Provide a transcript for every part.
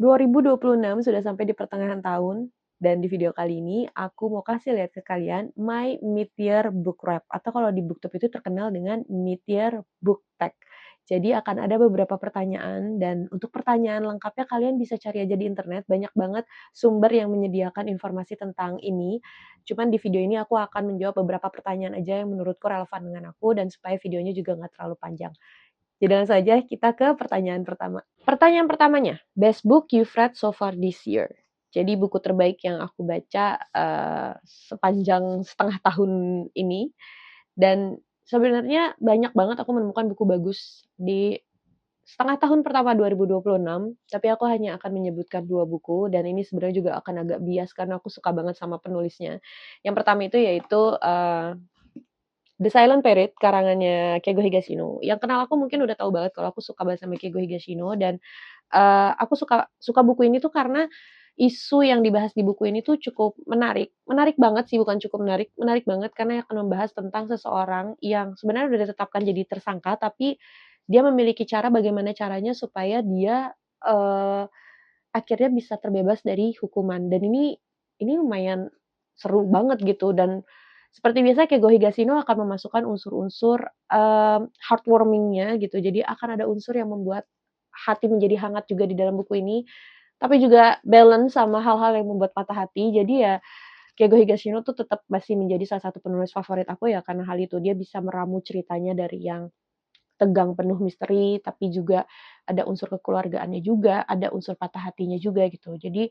2026 sudah sampai di pertengahan tahun, dan di video kali ini aku mau kasih lihat ke kalian my mid-year book wrap atau kalau di BookTube itu terkenal dengan mid-year book tag. Jadi akan ada beberapa pertanyaan dan untuk pertanyaan lengkapnya kalian bisa cari aja di internet, banyak banget sumber yang menyediakan informasi tentang ini. Cuman di video ini aku akan menjawab beberapa pertanyaan aja yang menurutku relevan dengan aku dan supaya videonya juga nggak terlalu panjang. Jadi langsung aja kita ke pertanyaan pertama. Pertanyaan pertamanya, best book you've read so far this year? Jadi buku terbaik yang aku baca, sepanjang setengah tahun ini dan sebenarnya banyak banget aku menemukan buku bagus di setengah tahun pertama 2026, tapi aku hanya akan menyebutkan 2 buku dan ini sebenarnya juga akan agak bias karena aku suka banget sama penulisnya. Yang pertama itu yaitu, The Silent Parrot karangannya Keigo Higashino. Yang kenal aku mungkin udah tahu banget kalau aku suka banget sama Keigo Higashino dan, aku suka suka buku ini tuh karena isu yang dibahas di buku ini tuh cukup menarik. Menarik banget sih, bukan cukup menarik, menarik banget karena akan membahas tentang seseorang yang sebenarnya udah ditetapkan jadi tersangka, tapi dia memiliki cara bagaimana caranya supaya dia, akhirnya bisa terbebas dari hukuman dan ini lumayan seru banget gitu dan seperti biasa Keigo Higashino akan memasukkan unsur-unsur, heartwarming-nya gitu. Jadi akan ada unsur yang membuat hati menjadi hangat juga di dalam buku ini, tapi juga balance sama hal-hal yang membuat patah hati. Jadi ya Keigo Higashino tuh tetap masih menjadi salah satu penulis favorit aku ya karena hal itu. Dia bisa meramu ceritanya dari yang tegang penuh misteri, tapi juga ada unsur kekeluargaannya juga, ada unsur patah hatinya juga gitu. Jadi,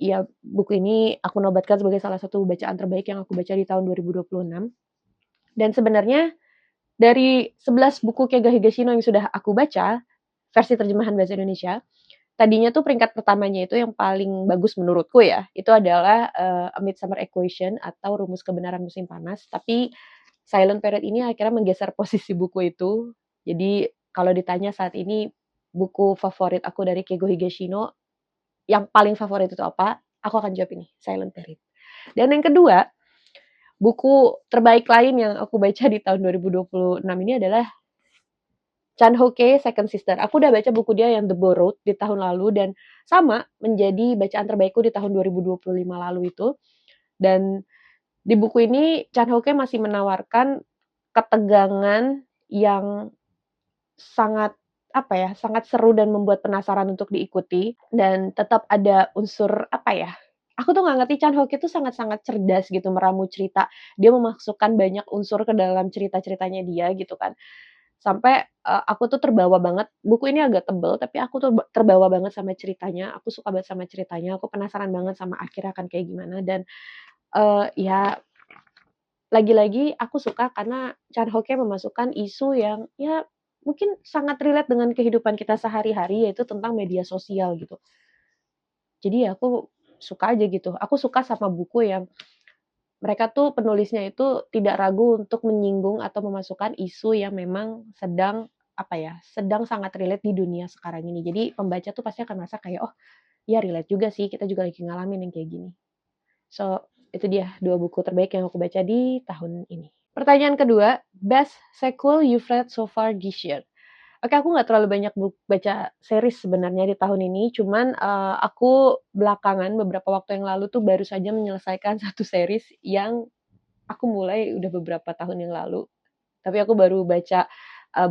ya buku ini aku nobatkan sebagai salah satu bacaan terbaik yang aku baca di tahun 2026. Dan sebenarnya dari 11 buku Keigo Higashino yang sudah aku baca, versi terjemahan bahasa Indonesia, tadinya tuh peringkat pertamanya itu yang paling bagus menurutku ya, itu adalah, A Midsummer Equation atau Rumus Kebenaran Musim Panas, tapi Silent Parrot ini akhirnya menggeser posisi buku itu. Jadi kalau ditanya saat ini buku favorit aku dari Keigo Higashino, yang paling favorit itu apa? Aku akan jawab ini, Silent Parrot. Dan yang kedua, buku terbaik lain yang aku baca di tahun 2026 ini adalah Chan Ho Kei Second Sister. Aku udah baca buku dia yang The Borrowed di tahun lalu dan sama menjadi bacaan terbaikku di tahun 2025 lalu itu. Dan di buku ini Chan Ho Kei masih menawarkan ketegangan yang sangat, apa ya, sangat seru dan membuat penasaran untuk diikuti dan tetap ada unsur, apa ya, aku tuh nggak ngerti Chan Ho Kei tuh sangat-sangat cerdas gitu meramu cerita. Dia memasukkan banyak unsur ke dalam cerita-ceritanya dia gitu kan. Sampai, aku tuh terbawa banget buku ini agak tebel, tapi aku tuh terbawa banget sama ceritanya, aku suka banget sama ceritanya, aku penasaran banget sama akhirnya akan kayak gimana dan, ya lagi-lagi aku suka karena Chan Ho Kei memasukkan isu yang ya mungkin sangat relate dengan kehidupan kita sehari-hari, yaitu tentang media sosial gitu. Jadi ya aku suka aja gitu, aku suka sama buku yang mereka tuh penulisnya itu tidak ragu untuk menyinggung atau memasukkan isu yang memang sedang, apa ya, sedang sangat relate di dunia sekarang ini. Jadi pembaca tuh pasti akan merasa kayak, "Oh, ya relate juga sih, kita juga lagi ngalamin yang kayak gini." So, itu dia 2 buku terbaik yang aku baca di tahun ini. Pertanyaan kedua, best sequel you've read so far this year? Oke, aku nggak terlalu banyak baca series sebenarnya di tahun ini, cuman, aku belakangan beberapa waktu yang lalu tuh baru saja menyelesaikan satu series yang aku mulai udah beberapa tahun yang lalu. Tapi aku baru baca,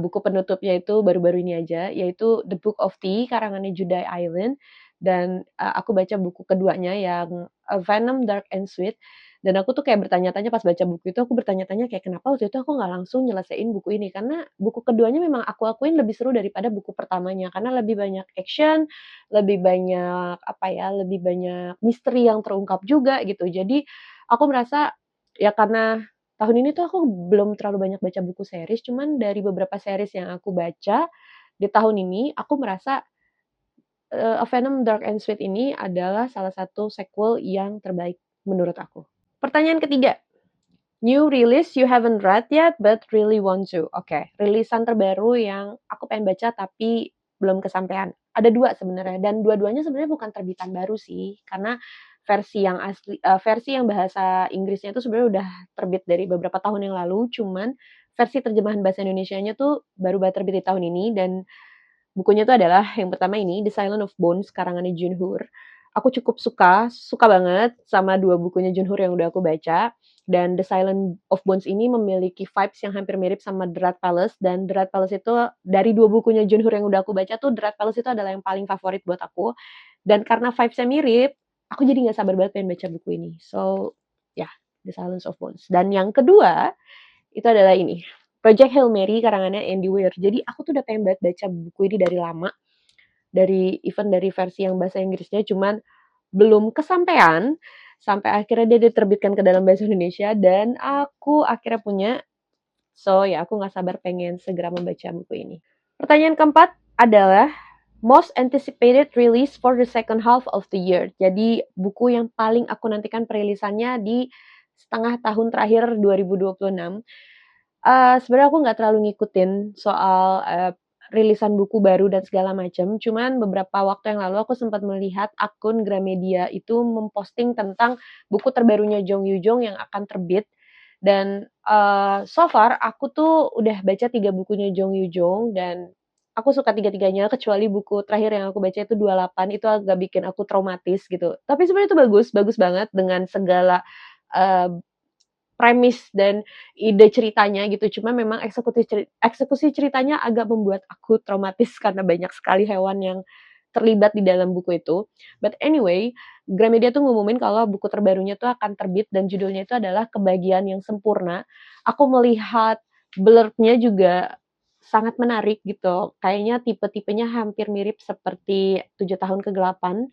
buku penutupnya itu baru-baru ini aja, yaitu The Book of Tea karangannya Judai Island dan, aku baca buku keduanya yang, Venom Dark and Sweet dan aku tuh kayak bertanya-tanya pas baca buku itu, aku bertanya-tanya kayak, "Kenapa waktu itu aku nggak langsung nyelesain buku ini?" Karena buku keduanya memang aku akuin lebih seru daripada buku pertamanya, karena lebih banyak action, lebih banyak, apa ya, lebih banyak misteri yang terungkap juga gitu. Jadi, aku merasa, ya karena tahun ini tuh aku belum terlalu banyak baca buku series, cuman dari beberapa series yang aku baca di tahun ini, aku merasa, A Venom Dark and Sweet ini adalah salah satu sequel yang terbaik menurut aku. Pertanyaan ketiga, new release you haven't read yet but really want to. Oke, rilisan terbaru yang aku pengen baca tapi belum kesampaian. Ada 2 sebenarnya dan dua-duanya sebenarnya bukan terbitan baru sih, karena versi yang bahasa Inggrisnya itu sebenarnya udah terbit dari beberapa tahun yang lalu, cuman versi terjemahan bahasa Indonesianya tuh baru terbit di tahun ini dan Bukunya itu adalah yang pertama ini, The Silence of Bones karangannya Junhoor. Aku cukup suka banget sama 2 bukunya Junhoor yang udah aku baca, dan The Silence of Bones ini memiliki vibes yang hampir mirip sama The Red Palace, dan The Red Palace itu dari 2 bukunya Junhoor yang udah aku baca tuh, The Red Palace itu adalah yang paling favorit buat aku. Dan karena vibes-nya mirip, aku jadi nggak sabar banget pengen baca buku ini. So, ya, yeah, The Silence of Bones. Dan yang kedua, itu adalah ini, Project Hail Mary karangannya Andy Weir. Jadi aku tuh udah pengen banget baca buku ini dari lama, dari versi yang bahasa Inggrisnya, cuman belum kesampaian, sampai akhirnya dia diterbitkan ke dalam bahasa Indonesia, dan aku akhirnya punya. So, ya aku nggak sabar pengen segera membaca buku ini. Pertanyaan keempat adalah most anticipated release for the second half of the year. Jadi buku yang paling aku nantikan perilisannya di setengah tahun terakhir 2026. Sebenarnya aku nggak terlalu ngikutin soal, rilisan buku baru dan segala macam, cuman beberapa waktu yang lalu aku sempat melihat akun Gramedia itu memposting tentang buku terbarunya Jong Yoo-jong yang akan terbit, dan, so far aku tuh udah baca 3 bukunya Jong Yoo-jong dan aku suka tiga-tiganya kecuali buku terakhir yang aku baca itu 28, itu agak bikin aku traumatis gitu. Tapi sebenarnya itu bagus, bagus banget dengan segala, eee premis dan ide ceritanya gitu, cuma memang eksekusi ceritanya agak membuat aku traumatis karena banyak sekali hewan yang terlibat di dalam buku itu. But anyway, Gramedia tuh ngumumin kalau buku terbarunya tuh akan terbit dan judulnya itu adalah Kebahagiaan yang Sempurna. Aku melihat blurb-nya juga sangat menarik gitu, kayaknya tipe-tipenya hampir mirip seperti 7 Tahun Kegelapan.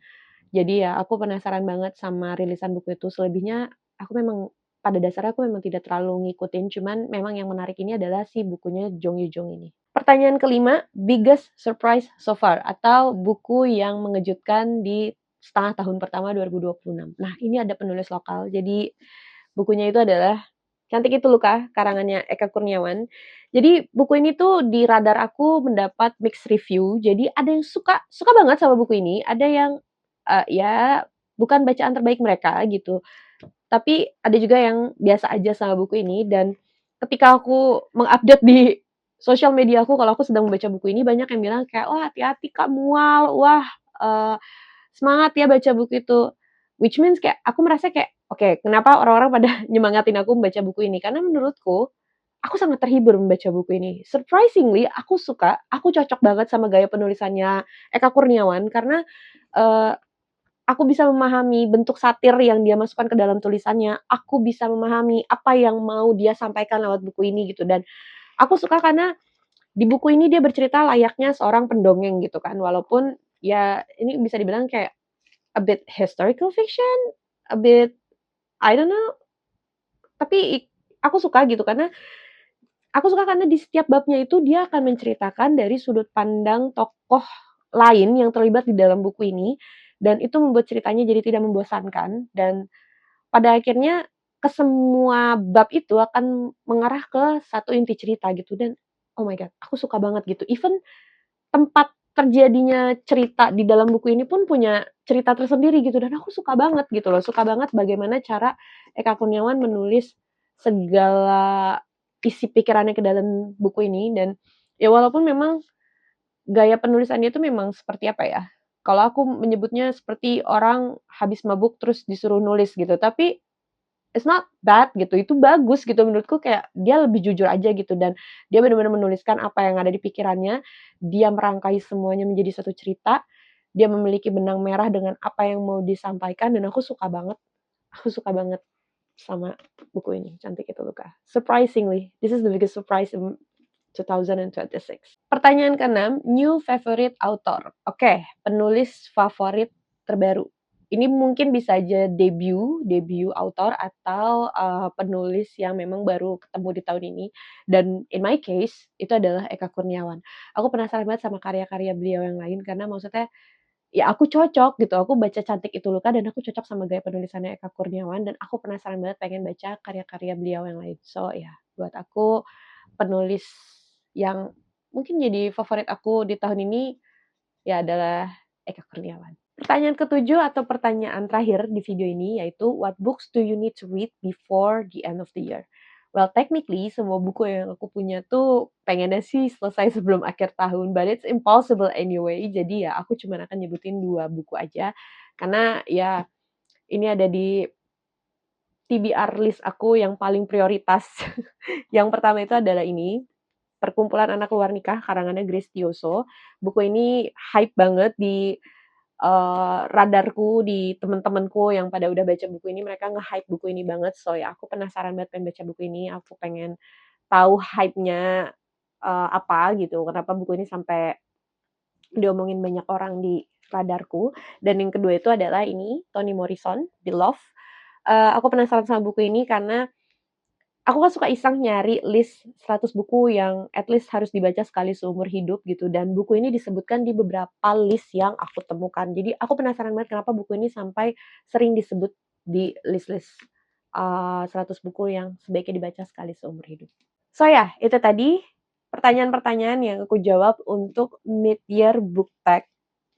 Jadi ya aku penasaran banget sama rilisan buku itu, selebihnya aku memang pada dasarnya aku memang tidak terlalu ngikutin, cuman memang yang menarik ini adalah si bukunya Jong Yoo-jong ini. Pertanyaan kelima, biggest surprise so far atau buku yang mengejutkan di setengah tahun pertama 2026. Nah, ini ada penulis lokal, jadi bukunya itu adalah Cantik Itu Luka, karangannya Eka Kurniawan. Jadi buku ini tuh di radar aku mendapat mixed review, jadi ada yang suka suka banget sama buku ini, ada yang, ya bukan bacaan terbaik mereka gitu. Tapi ada juga yang biasa aja sama buku ini, dan ketika aku mengupdate di sosial media aku kalau aku sedang membaca buku ini, banyak yang bilang kayak, "Wah, hati-hati Kak, mual. Wah, eee, semangat ya baca buku itu." Which means kayak aku merasa kayak, oke, kenapa orang-orang pada nyemangatin aku membaca buku ini, karena menurutku, aku sangat terhibur membaca buku ini. Surprisingly, aku suka, aku cocok banget sama gaya penulisannya Eka Kurniawan karena, eee aku bisa memahami bentuk satir yang dia masukkan ke dalam tulisannya, aku bisa memahami apa yang mau dia sampaikan lewat buku ini gitu, dan aku suka karena di buku ini dia bercerita layaknya seorang pendongeng gitu kan, walaupun ya ini bisa dibilang kayak a bit historical fiction, a bit I don't know, tapi aku suka gitu karena di setiap babnya itu dia akan menceritakan dari sudut pandang tokoh lain yang terlibat di dalam buku ini, dan itu membuat ceritanya jadi tidak membosankan, dan pada akhirnya kesemua bab itu akan mengarah ke satu inti cerita gitu, dan oh my god, aku suka banget gitu. Even tempat terjadinya cerita di dalam buku ini pun punya cerita tersendiri gitu, dan aku suka banget gitu loh, suka banget bagaimana cara Eka Kurniawan menulis segala isi pikirannya ke dalam buku ini, dan ya walaupun memang gaya penulisannya itu memang seperti apa ya, kalau aku menyebutnya seperti orang habis mabuk terus disuruh nulis gitu, tapi it's not bad gitu, itu bagus gitu menurutku, kayak dia lebih jujur aja gitu, dan dia benar-benar menuliskan apa yang ada di pikirannya, dia merangkai semuanya menjadi satu cerita, dia memiliki benang merah dengan apa yang mau disampaikan, dan aku suka banget sama buku ini, Cantik Itu Luka. Surprisingly, this is the biggest surprise in 2026. Pertanyaan keenam, new favorite author. Oke, penulis favorit terbaru. Ini mungkin bisa aja debut author atau, penulis yang memang baru ketemu di tahun ini, dan in my case, itu adalah Eka Kurniawan. Aku penasaran banget sama karya-karya beliau yang lain karena maksudnya, ya aku cocok gitu, aku baca Cantik Itu Luka dan aku cocok sama gaya penulisannya Eka Kurniawan, dan aku penasaran banget pengen baca karya-karya beliau yang lain. So, ya buat aku penulis yang mungkin jadi favorit aku di tahun ini, ya adalah Eka Kurniawan. Pertanyaan ketujuh atau pertanyaan terakhir di video ini yaitu, "What books do you need to read before the end of the year?" Well, technically semua buku yang aku punya tuh pengennya sih selesai sebelum akhir tahun, but it's impossible anyway. Jadi ya aku cuma akan nyebutin 2 buku aja, karena ya ini ada di TBR list aku yang paling prioritas. Yang pertama itu adalah ini, Perkumpulan Anak Luar Nikah karangannya Grace Tioso. Buku ini hype banget di radarku, di temen-temenku yang pada udah baca buku ini, mereka nge-hype buku ini banget. So ya aku penasaran banget pengen baca buku ini, aku pengen tahu hype-nya apa gitu, kenapa buku ini sampai diomongin banyak orang di radarku. Dan yang kedua itu adalah ini, Toni Morrison, Beloved. Aku penasaran sama buku ini karena aku kan suka iseng nyari list 100 buku yang at least harus dibaca sekali seumur hidup gitu, dan buku ini disebutkan di beberapa list yang aku temukan. Jadi aku penasaran banget kenapa buku ini sampai sering disebut di list-list 100 buku yang sebaiknya dibaca sekali seumur hidup. So ya, itu tadi pertanyaan-pertanyaan yang aku jawab untuk mid-year book tag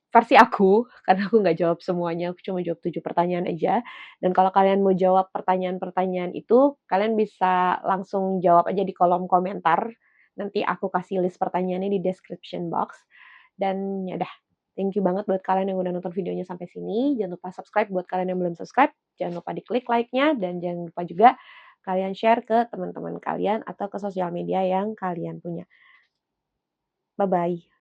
versi aku, karena aku nggak jawab semuanya, aku cuma jawab 7 pertanyaan aja. Dan kalau kalian mau jawab pertanyaan-pertanyaan itu, kalian bisa langsung jawab aja di kolom komentar. Nanti aku kasih list pertanyaannya di description box. Dan ya udah, thank you banget buat kalian yang udah nonton videonya sampai sini. Jangan lupa subscribe buat kalian yang belum subscribe. Jangan lupa diklik like-nya, dan jangan lupa juga kalian share ke teman-teman kalian atau ke sosial media yang kalian punya. Bye-bye.